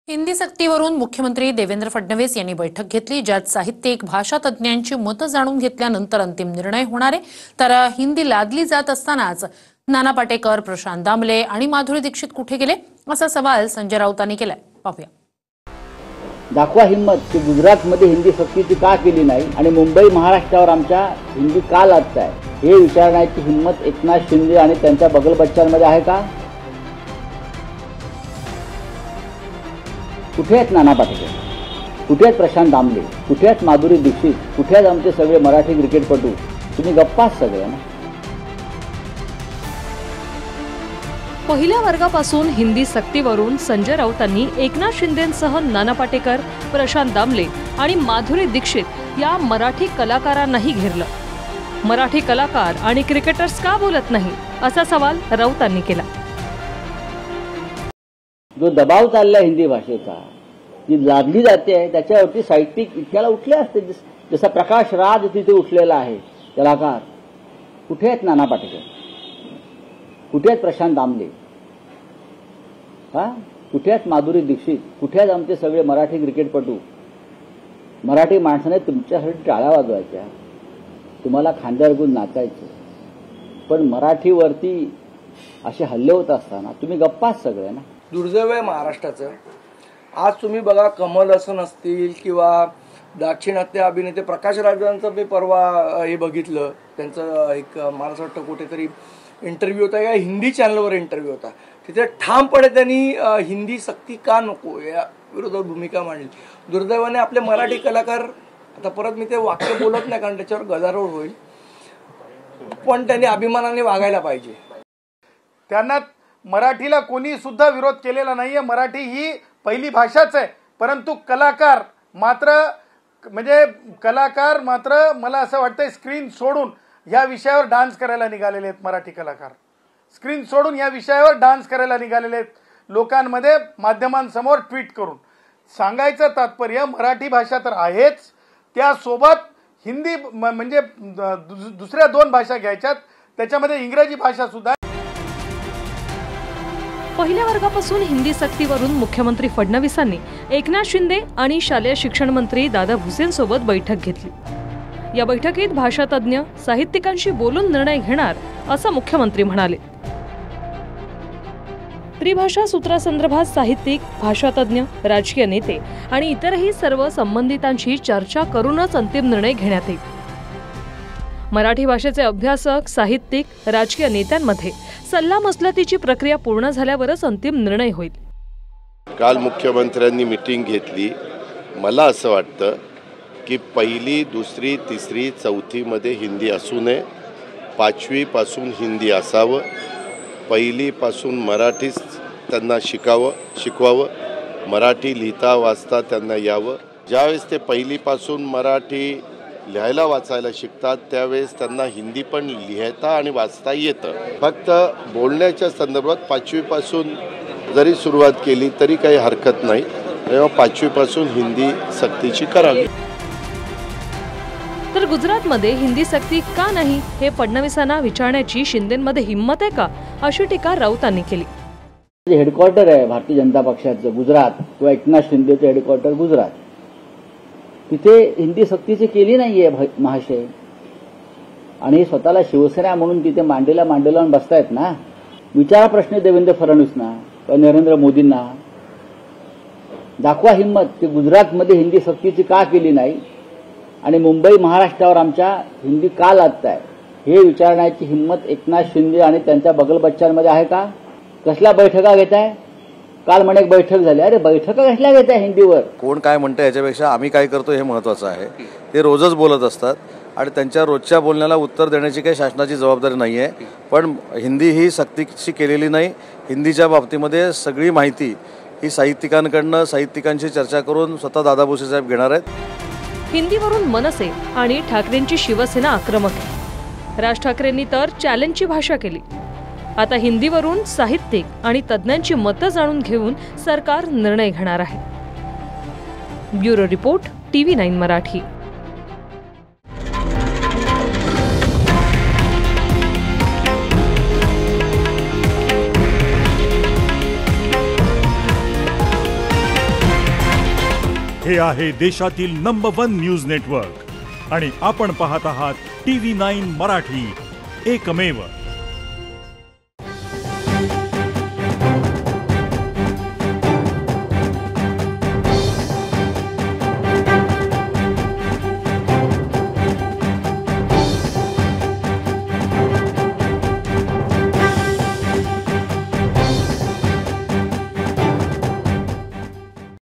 हिंदी सक्तीवरून मुख्यमंत्री देवेंद्र फडणवीस यांनी बैठक घेतली, ज्यात साहित्यिक भाषा तज्ज्ञांची मतं जाणून घेतल्यानंतर अंतिम निर्णय होणार आहे। तर हिंदी लादली जात असतानाच नाना पाटेकर, प्रशांत दामले आणि माधुरी दीक्षित कुठे गेले असा सवाल संजय राऊतांनी केलाय। पाहूया। दाखवा हिम्मत की गुजरातमध्ये हिंदी सक्तीची का केली नाही आणि मुंबई महाराष्ट्रावर आमच्या हिंदी का लादताय हे विचारण्याची हिम्मत एकनाथ शिंदे आणि त्यांच्या बगलबच्च्यांमध्ये आहे का? कुठे आहेत नाना पाटेकर, कुठे आहेत प्रशांत दामले, कुठे आहेत माधुरी दीक्षित, कुठे आहेत आमचे सगळे मराठी क्रिकेटपटू? तुम्ही गप्पाच सगळे ना। पहिल्या वर्गापासून हिंदी सक्तीवरून संजय राऊतांनी एकनाथ शिंदेंसह नाना पाटेकर, प्रशांत दामले आणि माधुरी दीक्षित या मराठी कलाकारांनाही घेरलं। मराठी कलाकार आणि क्रिकेटर्स का बोलत नाही असा सवाल राऊतांनी केला। जो दबाव चालला हिंदी भाषेचा, जी लादली जाते आहे, त्याच्यावरती साहित्यिक इतक्याला उठले असते, जसा प्रकाश राज तिथे उठलेला आहे कलाकार। कुठे आहेत नाना पाटेकर, कुठे आहेत प्रशांत दामले, कुठे आहेत माधुरी दीक्षित, कुठे आहेत आमचे सगळे मराठी क्रिकेटपटू? मराठी माणसाने तुमच्यासाठी टाळ्या वाजवायच्या, तुम्हाला खांद्यावर घेऊन नाचायचं, पण मराठीवरती असे हल्ले होत असताना तुम्ही गप्पाच सगळे ना। दुर्दैव आहे महाराष्ट्राचं। आज तुम्ही बघा, कमल हसन असतील किंवा दाक्षिणात्य अभिनेते प्रकाश राजांचं मी परवा हे बघितलं, त्यांचं एक मला असं वाटतं कुठेतरी इंटरव्ह्यू होता या हिंदी चॅनलवर इंटरव्ह्यू होता, तिथे ठामपणे त्यांनी हिंदी सक्ती का नको या विरोधात भूमिका मांडली। दुर्दैवाने आपले मराठी कलाकार, आता परत मी ते वाक्य बोलत नाही कारण त्याच्यावर गदारोळ होईल, पण त्यांनी अभिमानाने वागायला पाहिजे। त्यांना मराठीला कोणी सुद्धा विरोध केलेला नाहीये, मराठी ही पहिली भाषाच आहे, परंतु कलाकार मात्र मला असं वाटतंय स्क्रीन सोडून या विषयावर डान्स करायला निघालेले आहेत। मराठी कलाकार स्क्रीन सोडून या विषयावर डान्स करायला निघालेले आहेत, लोकांमध्ये माध्यमांसमोर ट्विट करून। सांगायचं तात्पर्य, मराठी भाषा तर आहेच, त्यासोबत हिंदी म्हणजे दुसऱ्या दोन भाषा घ्यायच्यात, त्याच्यामध्ये इंग्रजी भाषा सुद्धा। पहिल्या वर्गापासून हिंदी सक्तीवरून मुख्यमंत्री फडणवीसांनी एकनाथ शिंदे आणि शालेय शिक्षण मंत्री दादा भुसेंसोबत बैठक घेतली। या बैठकीत भाषा तज्ज्ञ, साहित्यिकांशी बोलून निर्णय घेणार असं मुख्यमंत्री म्हणाले। त्रिभाषा सूत्रासंदर्भात साहित्यिक, भाषा तज्ज्ञ, राजकीय नेते आणि इतरही सर्व संबंधितांशी चर्चा करूनच अंतिम निर्णय घेण्यात येईल। मराठी भाषेचे अभ्यासक, साहित्यिक, राजकीय नेत्यांमध्ये सल्लामसलतीची प्रक्रिया पूर्ण झाल्यावरच अंतिम निर्णय होईल। काल मुख्यमंत्र्यांनी मीटिंग घेतली। मला असं वाटतं की पहिली, दुसरी, तिसरी, चौथीमध्ये हिंदी असू नये, पाचवीपासून हिंदी असावं, पहिलीपासून मराठीच त्यांना शिकवावं, मराठी लिहिता वाचता त्यांना यावं। ज्यावेळेस ते पहिलीपासून मराठी लिहायला वाचायला शिकतात त्यावेळेस त्यांना हिंदी पण लिहिता आणि वाचता येतं। फक्त बोलण्याच्या संदर्भात पाचवीपासून जरी सुरुवात केली तरी काही हरकत नाही, तेव्हा पाचवीपासून हिंदी सक्तीची करावी। तर गुजरातमध्ये हिंदी सक्ती का नाही हे फडणवीसांना विचारण्याची शिंदेंमध्ये हिम्मत आहे का, अशी टीका राऊतांनी केली। हेडक्वार्टर आहे भारतीय जनता पक्षाचं गुजरात, किंवा एकनाथ शिंदेचं हेडक्वार्टर गुजरात, तिथे हिंदी सक्तीची केली नाहीये महाशय, आणि स्वतःला शिवसेना म्हणून तिथे मांडीला लावून बसतायत ना। विचारा प्रश्न देवेंद्र फडणवीसना किंवा नरेंद्र मोदींना, दाखवा हिम्मत की गुजरातमध्ये हिंदी सक्तीची का केली नाही आणि मुंबई महाराष्ट्रावर आमच्या हिंदी का लादताय हे विचारण्याची हिम्मत एकनाथ शिंदे आणि त्यांच्या बगलबच्च्यांमध्ये आहे का? कसल्या बैठका घेताय? काल म्हणे एक बैठक झाली, अरे बैठका कसल्या घेताय हिंदीवर? कोण काय म्हणतं याच्यापेक्षा आम्ही काय करतो हे महत्त्वाचं आहे। ते रोजच बोलत असतात आणि त्यांच्या रोजच्या बोलण्याला उत्तर देण्याची काही शासनाची जबाबदारी नाही आहे, पण हिंदी ही सक्तीची केलेली नाही। हिंदीच्या बाबतीमध्ये सगळी माहिती ही साहित्यिकांकडनं, साहित्यिकांशी चर्चा करून स्वतः दादा भुसे साहेब घेणार आहेत। हिंदीवरून मनसे आणि ठाकरेंची शिवसेना आक्रमक आहे। राज ठाकरेंनी तर चॅलेंजची भाषा केली। आता हिंदीवरून साहित्यिक आणि तज्ज्ञांची मतं जाणून घेऊन सरकार निर्णय घेणार आहे। Bureau report, TV9 Marathi. हे आहे देशातील नंबर 1 न्यूज नेटवर्क आणि आपण पाहत आहात TV9 मराठी, एकमेव.